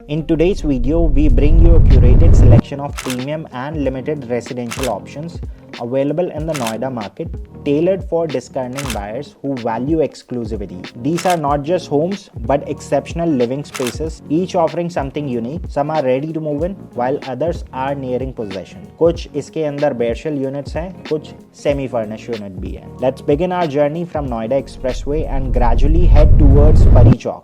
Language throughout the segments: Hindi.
In today's video, we bring you a curated selection of premium and limited residential options available in the Noida market, tailored for discerning buyers who value exclusivity. These are not just homes, but exceptional living spaces, each offering something unique. Some are ready to move in, while others are nearing possession. कुछ इसके अंदर बेयरशेल यूनिट्स हैं, कुछ सेमी फर्निश्ड यूनिट भी हैं. Let's begin our journey from Noida Expressway and gradually head towards Pari Chowk.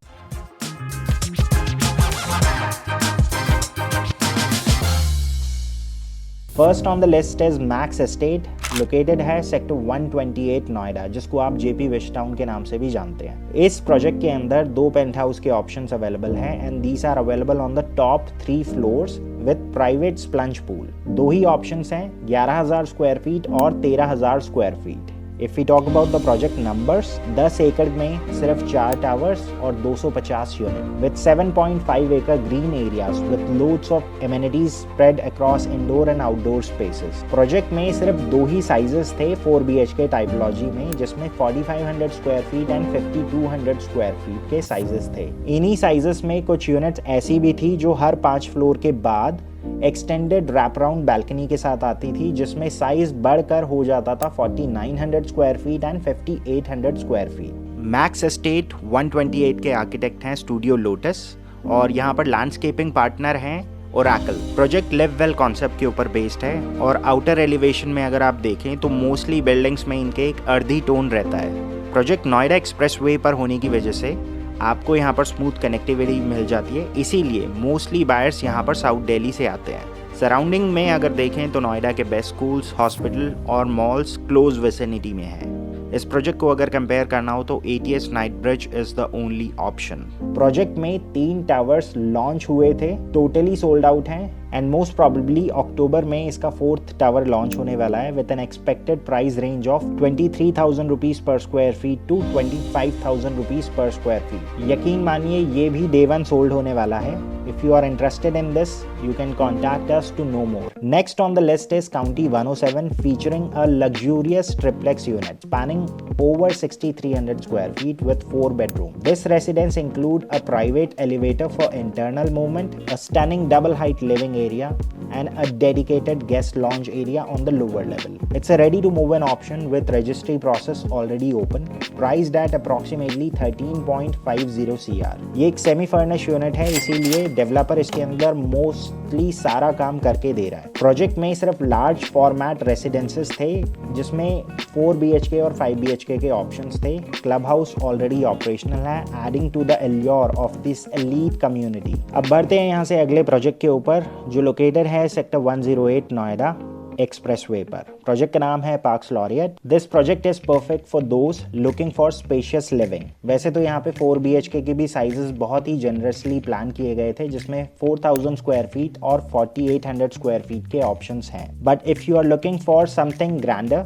First on the list is Max Estate, located है सेक्टर 128 नोएडा, जिसको आप जेपी वेस्ट टाउन के नाम से भी जानते हैं. इस प्रोजेक्ट के अंदर 2 पेंट हाउस के ऑप्शंस अवेलेबल हैं and these are available on the top 3 floors with private plunge pool. 2 ही ऑप्शंस हैं, 11,000 स्क्वायर फीट और 13,000 square feet. If we talk about the project numbers, 10 एकड़ में सिर्फ 4 टावर्स और 250 unit with 7.5 acre green areas with loads of amenities spread across indoor and outdoor spaces. Project में सिर्फ 2 ही साइजेस थे 4 BHK टाइपोलॉजी में, जिसमें 4500 square feet and 5200 square feet के साइजेस थे. इन्हीं साइजेस में कुछ यूनिट्स ऐसी भी थी जो हर 5 फ्लोर के बाद एक्सटेंडेड रैप राउंड बैल्कनी के साथ आती थी, जिसमें साइज बढ़कर हो जाता था 4900 square feet and 5800 square feet. Max estate 128 के आर्किटेक्ट हैं स्टूडियो लोटस और यहाँ पर लैंडस्केपिंग पार्टनर हैं Oracle. Project live well concept के ऊपर बेस्ड है और आउटर एलिवेशन में अगर आप देखें तो मोस्टली बिल्डिंग्स में इनके एक अर्दी टोन रहता है. प्रोजेक्ट नोएडा एक्सप्रेस वे पर होने की वजह से आपको यहाँ पर स्मूथ कनेक्टिविटी मिल जाती है, इसीलिए मोस्टली बायर्स यहाँ पर साउथ दिल्ली से आते हैं. सराउंडिंग में अगर देखें तो नोएडा के बेस्ट स्कूल्स, हॉस्पिटल और मॉल्स क्लोज विसिनिटी में हैं. इस प्रोजेक्ट को अगर कंपेयर करना हो तो ATS Knight Bridge is the only option. Project में 3 टावर्स लॉन्च हुए थे, totally sold out and most मोस्ट प्रोबेबली अक्टूबर में इसका 4th टावर लॉन्च होने वाला है with an expected price range of 23,000 rupees per square feet to 25,000 rupees per square feet. यकीन मानिए ये भी डे 1 सोल्ड होने वाला है. If you are interested in this, you can contact us to know more. Next on the list is County 107, featuring a luxurious triplex unit spanning over 6,300 square feet with 4 bedrooms. This residence include a private elevator for internal movement, a stunning double height living area, and a dedicated guest lounge area on the lower level. It's a ready to move in option with registry process already open, priced at approximately 13.50 CR. ये एक semi furnished unit है, इसीलिए डेवलपर इसके अंदर मोस्टली सारा काम करके दे रहा है. प्रोजेक्ट में सिर्फ लार्ज फॉर्मेट रेसिडेंसेस थे, जिसमें 4 BHK और 5 BHK के ऑप्शंस थे. क्लब हाउस ऑलरेडी ऑपरेशनल है, adding to the allure of this elite community. अब बढ़ते हैं यहाँ से अगले प्रोजेक्ट के ऊपर, जो लोकेटेड है सेक्टर 108 नोएडा एक्सप्रेसवे पर. प्रोजेक्ट का नाम है parks laureate. This project is perfect for those looking for spacious living. वैसे तो यहाँ पे 4 BHK के भी साइजेस बहुत ही जनरसली प्लान किए गए थे, जिसमें 4,000 स्क्वायर फीट और 4,800 स्क्वायर फीट के ऑप्शंस हैं. But if you are looking for something grander,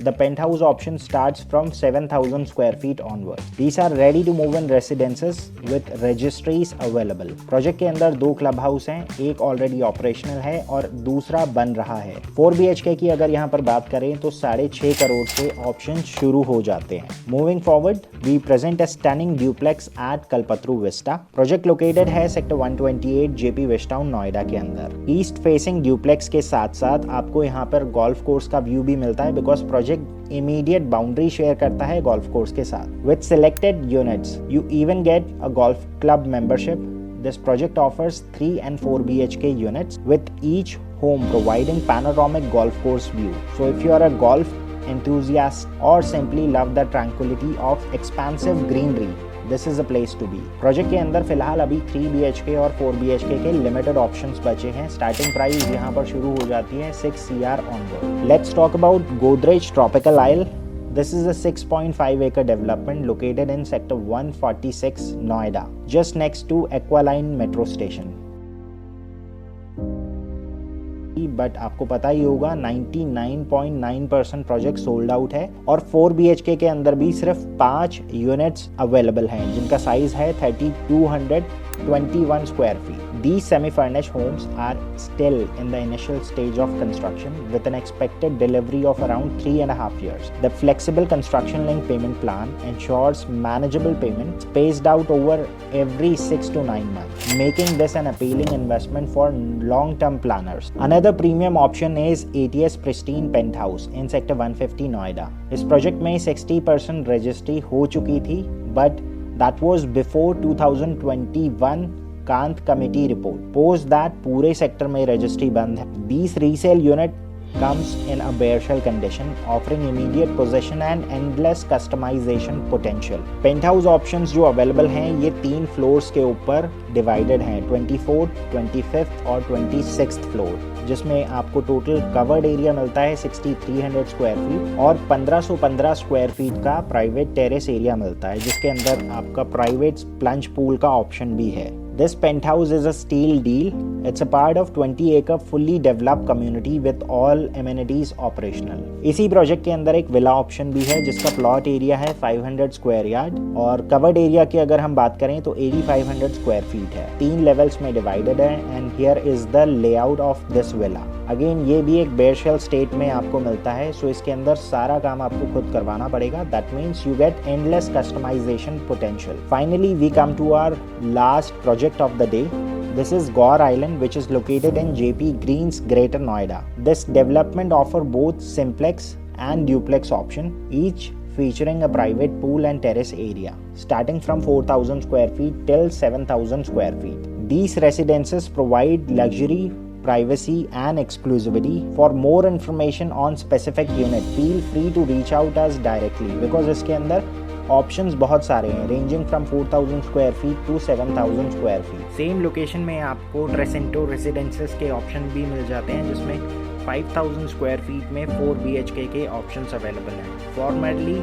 the penthouse option starts from 7,000 square feet onward. These are ready to move in residences with registries available. Project के अंदर 2 क्लब हाउस हैं, एक ऑलरेडी ऑपरेशनल है और दूसरा बन रहा है. 4 BHK की अगर यहाँ पर बात करें तो 6.5 करोड़ से ऑप्शन शुरू हो जाते हैं. Moving forward, we present a stunning duplex at Kalpataru vista. Project located है sector 128 Jaypee west town Noida के अंदर. ईस्ट फेसिंग ड्यूप्लेक्स के साथ साथ आपको यहाँ पर गोल्फ कोर्स का व्यू भी मिलता है, because project immediate boundary share करता है गोल्फ कोर्स के साथ. With selected units you even get a golf club membership. This project offers 3 and 4 BHK units with each home providing panoramic golf course view. So if you are a golf enthusiast or simply love the tranquility of expansive greenery, this is a place to be. Project के अंदर फिलहाल अभी 3 BHK और 4 BHK के लिमिटेड ऑप्शंस बचे हैं. स्टार्टिंग प्राइस यहाँ पर शुरू हो जाती है 6 CR onward. Let's talk about Godrej tropical isle. This is a 6.5 acre development located in sector 146 Noida, just next to Aqualine metro station. But आपको पता ही होगा 99.9% प्रोजेक्ट सोल्ड आउट है और 4 BHK के अंदर भी सिर्फ 5 यूनिट्स अवेलेबल हैं, जिनका साइज है 3,200 21 square feet. These semi-furnished homes are still in the initial stage of construction with an expected delivery of around 3.5 years. The flexible construction link payment plan ensures manageable payments spaced out over every 6 to 9 months, making this an appealing investment for long-term planners. Another premium option is ATS Pristine Penthouse in Sector 150 Noida. इस प्रोजेक्ट में 60% रजिस्ट्री हो चुकी थी, but that was before 2021 Kant committee report. Post that पूरे सेक्टर में रजिस्ट्री बंद है. These resale unit comes in a bare shell condition, offering immediate possession and endless customization potential. Penthouse options जो अवेलेबल हैं ये 3 फ्लोर्स के ऊपर डिवाइडेड हैं, 24th, 25th और 26th फ्लोर, जिसमें आपको टोटल कवर्ड एरिया मिलता है 6300 स्क्वायर फीट और 1515 स्क्वायर फीट का प्राइवेट टेरेस एरिया मिलता है, जिसके अंदर आपका प्राइवेट प्लंज पूल का ऑप्शन भी है. This penthouse is a steel deal. It's a part of 20-acre fully developed community with all amenities operational. इसी प्रोजेक्ट के अंदर एक विला ऑप्शन भी है जिसका प्लॉट एरिया है 500 स्क्वायर यार्ड और कवर्ड एरिया की अगर हम बात करें तो 8500 स्क्वायर फीट है. 3 लेवल्स में डिवाइडेड है and here is the layout of this villa. Again ये भी एक बेयर शेल स्टेट में आपको मिलता है, सो इसके अंदर सारा काम आपको खुद करवाना पड़ेगा. That means you get endless customization potential. Finally we come to our last project of the day. This is Gaur Island, which is located in JP Greens, Greater Noida. This development offers both simplex and duplex option, each featuring a private pool and terrace area, starting from 4,000 square feet till 7,000 square feet. These residences provide luxury, privacy and exclusivity. For more information on specific unit, feel free to reach out us directly because इसके अंदर ऑप्शंस बहुत सारे हैं, ranging from 4000 square feet to 7000 square feet. Same location में आपको ट्रेसेंटो रेसिडेंसेस के ऑप्शन भी मिल जाते हैं जिसमें 5000 स्क्वायर फीट में 4 BHK के ऑप्शंस अवेलेबल हैं. Formerly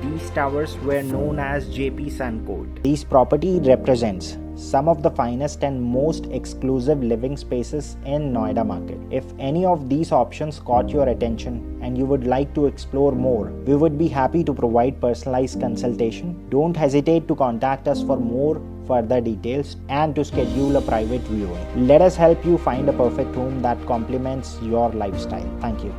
these towers were known as JP Suncourt. These property represents some of the finest and most exclusive living spaces in Noida market. If any of these options caught your attention and you would like to explore more, we would be happy to provide personalized consultation. Don't hesitate to contact us for more further details and to schedule a private viewing. Let us help you find a perfect home that complements your lifestyle. Thank you.